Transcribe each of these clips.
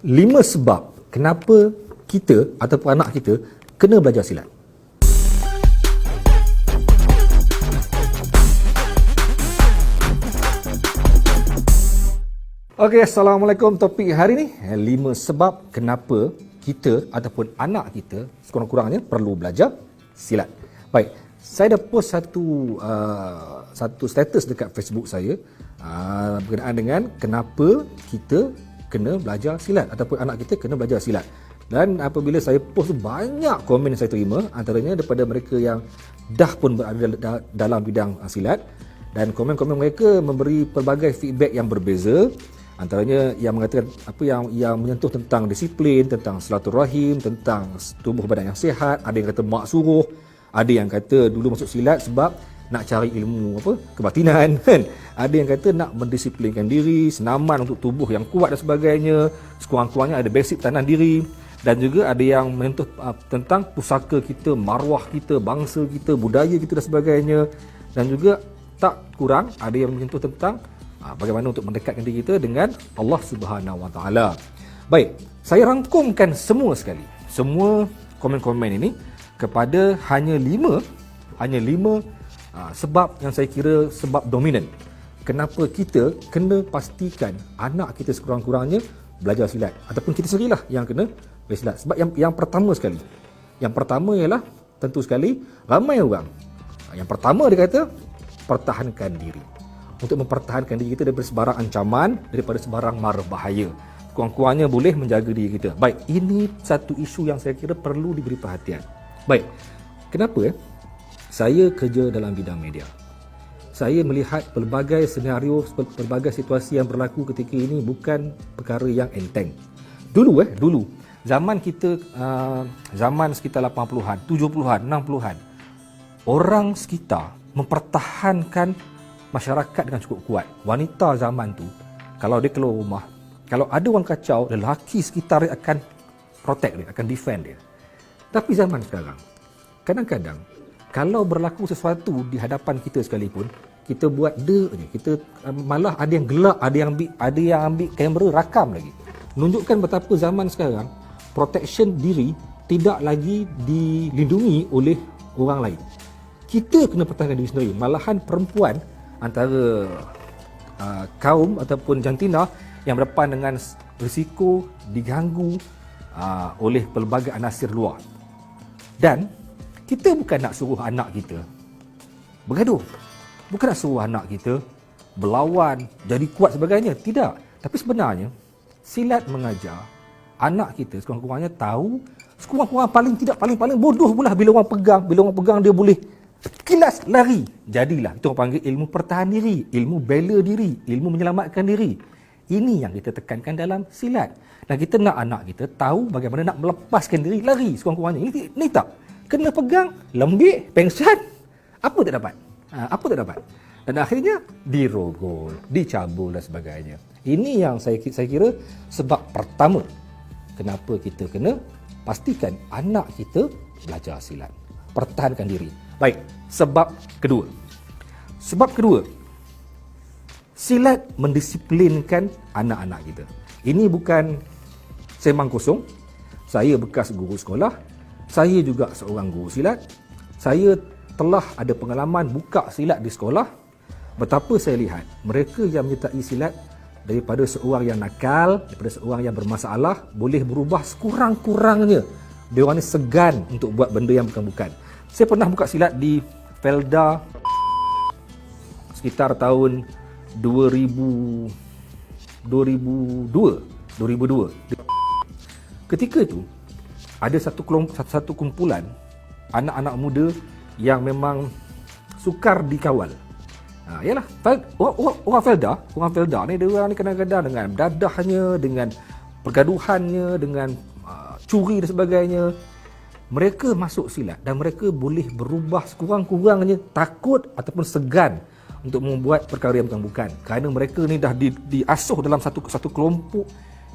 5 sebab kenapa kita ataupun anak kita kena belajar silat. Okey, Assalamualaikum. Topik hari ni 5 sebab kenapa kita ataupun anak kita sekurang-kurangnya perlu belajar silat. Baik, saya dah post satu status dekat Facebook saya berkenaan dengan kenapa kita kena belajar silat ataupun anak kita kena belajar silat. Dan apabila saya post, banyak komen yang saya terima, antaranya daripada mereka yang dah pun berada dalam bidang silat, dan komen-komen mereka memberi pelbagai feedback yang berbeza. Antaranya yang mengatakan yang menyentuh tentang disiplin, tentang silaturahim, tentang tubuh badan yang sihat. Ada yang kata mak suruh, ada yang kata dulu masuk silat sebab nak cari ilmu kebatinan kan. Ada yang kata nak mendisiplinkan diri, senaman untuk tubuh yang kuat dan sebagainya. Sekurang-kurangnya ada basic tahanan diri. Dan juga ada yang menyentuh tentang pusaka kita, maruah kita, bangsa kita, budaya kita dan sebagainya. Dan juga tak kurang ada yang menyentuh tentang bagaimana untuk mendekatkan diri kita dengan Allah Subhanahu Wa Taala. Baik, saya rangkumkan semua sekali, semua komen-komen ini kepada hanya 5 sebab yang saya kira sebab dominan kenapa kita kena pastikan anak kita sekurang-kurangnya belajar silat, ataupun kita sendirilah yang kena belajar silat. Sebab yang pertama sekali, yang pertama ialah tentu sekali ramai orang. Yang pertama dia kata pertahankan diri. Untuk mempertahankan diri kita daripada sebarang ancaman, daripada sebarang mara bahaya. Kurang-kurangnya boleh menjaga diri kita. Baik, ini satu isu yang saya kira perlu diberi perhatian. Baik, kenapa saya kerja dalam bidang media? Saya melihat pelbagai senario, pelbagai situasi yang berlaku ketika ini bukan perkara yang enteng. Dulu zaman kita, zaman sekitar 80-an, 70-an, 60-an, orang sekitar mempertahankan masyarakat dengan cukup kuat. Wanita zaman tu, kalau dia keluar rumah, kalau ada orang kacau, lelaki sekitar dia akan protect dia, akan defend dia. Tapi zaman sekarang, kadang-kadang kalau berlaku sesuatu di hadapan kita sekalipun, kita buat je. Kita malah ada yang gelak, ada yang ambil kamera rakam lagi. Menunjukkan betapa zaman sekarang protection diri tidak lagi dilindungi oleh orang lain. Kita kena pertahankan diri sendiri. Malahan perempuan antara kaum ataupun jantina yang berdepan dengan risiko diganggu oleh pelbagai anasir luar. Dan kita bukan nak suruh anak kita bergaduh, bukan nak suruh anak kita berlawan, jadi kuat sebagainya. Tidak. Tapi sebenarnya silat mengajar anak kita sekurang-kurangnya tahu, sekurang-kurang paling bodoh pula bila orang pegang dia boleh kilas lari. Jadilah itu orang panggil ilmu pertahan diri, ilmu bela diri, ilmu menyelamatkan diri. Ini yang kita tekankan dalam silat. Dan kita nak anak kita tahu bagaimana nak melepaskan diri lari sekurang-kurangnya. Ini tak kena pegang, lembik, pengsan, apa tak dapat. Dan akhirnya dirogol, dicabul dan sebagainya. Ini yang saya kira sebab pertama kenapa kita kena pastikan anak kita belajar silat, pertahankan diri. Baik, sebab kedua, silat mendisiplinkan anak-anak kita. Ini bukan sembang kosong. Saya bekas guru sekolah, saya juga seorang guru silat. Saya telah ada pengalaman buka silat di sekolah. Betapa saya lihat mereka yang menyertai silat, daripada seorang yang nakal, daripada seorang yang bermasalah, boleh berubah sekurang-kurangnya. Dia orang ni segan untuk buat benda yang bukan-bukan. Saya pernah buka silat di Felda sekitar tahun 2002. Ketika itu ada satu kumpulan anak-anak muda yang memang sukar dikawal. Yalah, orang Felda ni, dia orang ni kadang-kadang dengan dadahnya, dengan pergaduhannya, dengan curi dan sebagainya, mereka masuk silat dan mereka boleh berubah sekurang-kurangnya takut ataupun segan untuk membuat perkara yang bukan-bukan, kerana mereka ni dah diasuh dalam satu kelompok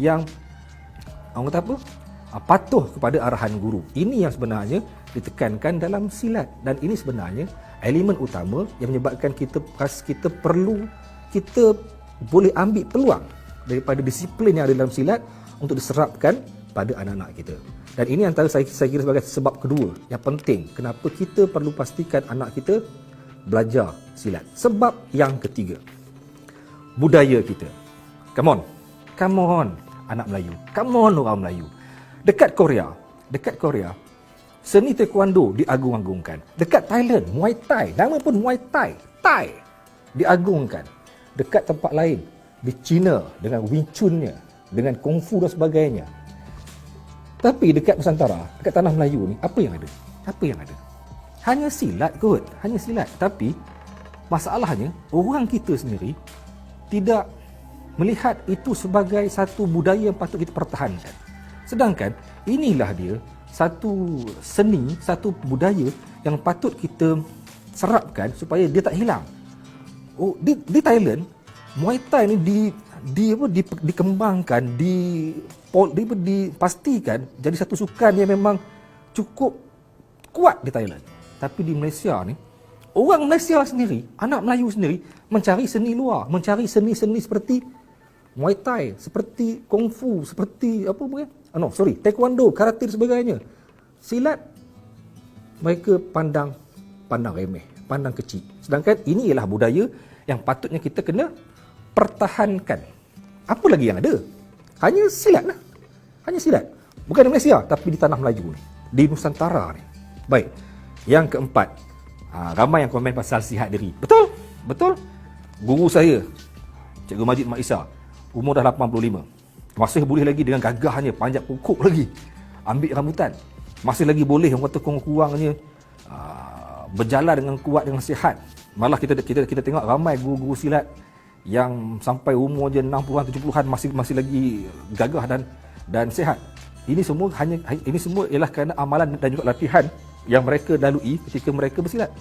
yang orang kata patuh kepada arahan guru. Ini yang sebenarnya ditekankan dalam silat, dan ini sebenarnya elemen utama yang menyebabkan kita boleh ambil peluang daripada disiplin yang ada dalam silat untuk diserapkan pada anak-anak kita. Dan ini antara saya kira sebagai sebab kedua yang penting kenapa kita perlu pastikan anak kita belajar silat. Sebab yang ketiga, budaya kita. Come on anak Melayu. Come on orang Melayu. Dekat Korea, seni taekwondo diagung-agungkan. Dekat Thailand, Muay Thai, nama pun Muay Thai, Thai diagungkan. Dekat tempat lain, di China dengan Wing Chun-nya, dengan Kung Fu dan sebagainya. Tapi dekat Nusantara, dekat tanah Melayu ni, apa yang ada? Hanya silat kot, hanya silat. Tapi masalahnya, orang kita sendiri tidak melihat itu sebagai satu budaya yang patut kita pertahankan. Sedangkan inilah dia satu seni, satu budaya yang patut kita serapkan supaya dia tak hilang. Di Thailand, Muay Thai ni dikembangkan, dipastikan jadi satu sukan yang memang cukup kuat di Thailand. Tapi di Malaysia ni, orang Malaysia sendiri, anak Melayu sendiri mencari seni luar, mencari seni-seni seperti Muay Thai, seperti Kung Fu, seperti Taekwondo, karate dan sebagainya. Silat mereka pandang remeh, pandang kecil. Sedangkan ini ialah budaya yang patutnya kita kena pertahankan. Apa lagi yang ada? Hanya silat lah. Hanya silat. Bukan di Malaysia, tapi di tanah Melayu ni, di Nusantara ni. Baik. Yang keempat, ramai yang komen pasal sihat diri. Betul. Guru saya, Cikgu Majid Mak Isa, umur dah 85. Masih boleh lagi dengan gagahnya, panjat pokok lagi, ambil rambutan. Masih lagi boleh, orang kata kurang-kurangnya berjalan dengan kuat, dengan sihat. Malah kita tengok ramai guru-guru silat yang sampai umur je 60-an, 70-an masih lagi gagah dan sihat. Ini semua ialah kerana amalan dan juga latihan yang mereka lalui ketika mereka bersilat.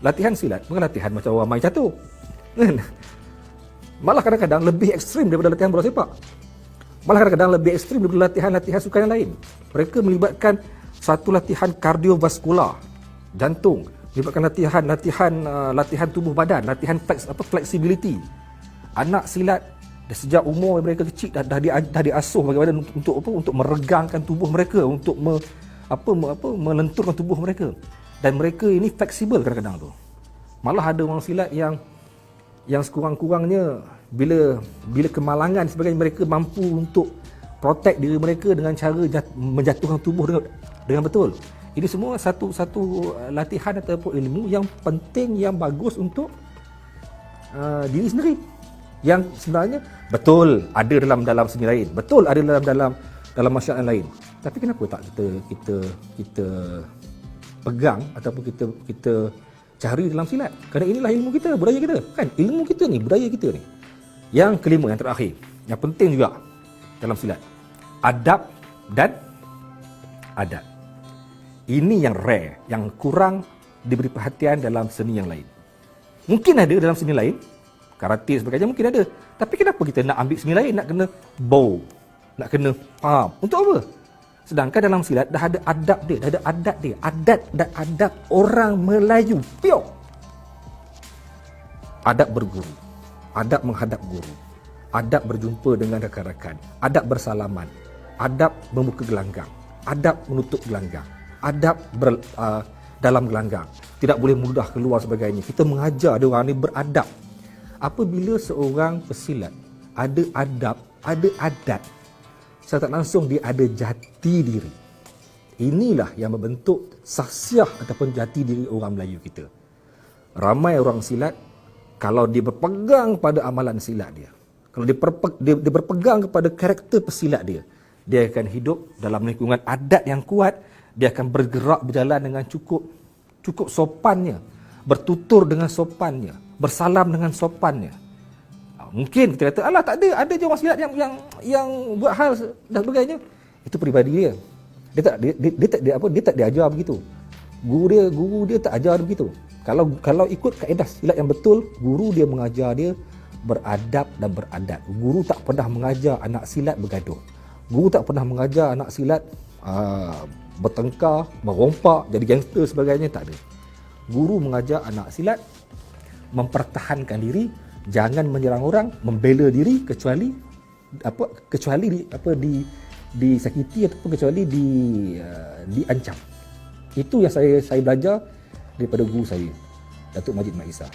Latihan silat bukan latihan macam orang main catur. Malah kadang-kadang lebih ekstrim daripada latihan bola sepak. Malah kadang-kadang lebih ekstrim daripada latihan sukan yang lain. Mereka melibatkan satu latihan kardiovaskular, jantung, melibatkan latihan tubuh badan, latihan flexibility. Anak silat sejak umur mereka kecil dah diasuh bagaimana untuk meregangkan tubuh mereka, untuk melenturkan tubuh mereka. Dan mereka ini fleksibel kadang-kadang tu. Malah ada orang silat yang sekurang-kurangnya bila kemalangan sebagainya, mereka mampu untuk protect diri mereka dengan cara menjatuhkan tubuh dengan betul. Ini semua satu latihan ataupun ilmu yang penting, yang bagus untuk diri sendiri. Yang sebenarnya betul ada dalam seni lain, betul ada dalam masyarakat lain. Tapi kenapa tak kita pegang ataupun kita cari dalam silat? Kerana inilah ilmu kita, budaya kita, kan? Ilmu kita ni, budaya kita ni. Yang kelima, yang terakhir, yang penting juga dalam silat, adab dan adat. Ini yang rare, yang kurang diberi perhatian dalam seni yang lain. Mungkin ada dalam seni lain, karate sebagainya mungkin ada. Tapi kenapa kita nak ambil seni lain, nak kena bow, nak kena palm? Untuk apa? Sedangkan dalam silat dah ada adab dia, dah ada adat dia. Adat dan adab orang Melayu, pure. Adab berguru, adab menghadap guru, adab berjumpa dengan rakan-rakan, adab bersalaman, adab membuka gelanggang, adab menutup gelanggang, adab dalam gelanggang, tidak boleh mudah keluar sebagainya. Kita mengajar dia orang ni beradab. Apabila seorang pesilat ada adab, ada adat, secara tak langsung dia ada jati diri. Inilah yang membentuk sahsiah ataupun jati diri orang Melayu kita. Ramai orang silat, kalau dia berpegang pada amalan silat dia, kalau dia berpegang kepada karakter pesilat dia akan hidup dalam lingkungan adat yang kuat. Dia akan berjalan dengan cukup sopannya, bertutur dengan sopannya, bersalam dengan sopannya. Mungkin kita kata, alah tak ada je orang silat yang buat hal dan sebagainya. Itu peribadi dia. Dia tak diajar begitu. Guru dia tak ajar begitu. Kalau ikut kaedah silat yang betul, guru dia mengajar dia beradab dan beradat. Guru tak pernah mengajar anak silat bergaduh. Guru tak pernah mengajar anak silat bertengkar, merompak, jadi gangster sebagainya, tak ada. Guru mengajar anak silat mempertahankan diri, jangan menyerang orang, membela diri kecuali kecuali disakiti ataupun kecuali diancam. Itu yang saya belajar daripada guru saya, Datuk Majid Mat Isa.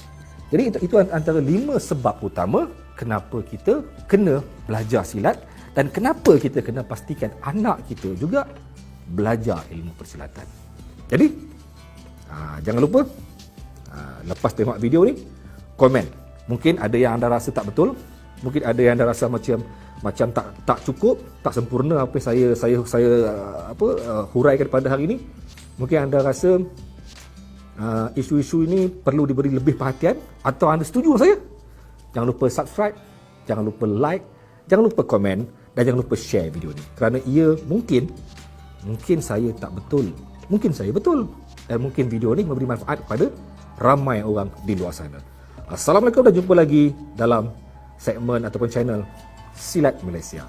Jadi itu antara 5 sebab utama kenapa kita kena belajar silat dan kenapa kita kena pastikan anak kita juga belajar ilmu persilatan. Jadi jangan lupa lepas tengok video ni, komen. Mungkin ada yang anda rasa tak betul, mungkin ada yang anda rasa macam tak cukup, tak sempurna apa yang saya huraikan pada hari ini. Mungkin anda rasa isu-isu ini perlu diberi lebih perhatian, atau anda setuju saya. Jangan lupa subscribe, jangan lupa like, jangan lupa komen, dan jangan lupa share video ini. Kerana ia mungkin saya tak betul, mungkin saya betul, dan mungkin video ini memberi manfaat kepada ramai orang di luar sana. Assalamualaikum, dan jumpa lagi dalam segmen ataupun channel Silat Malaysia.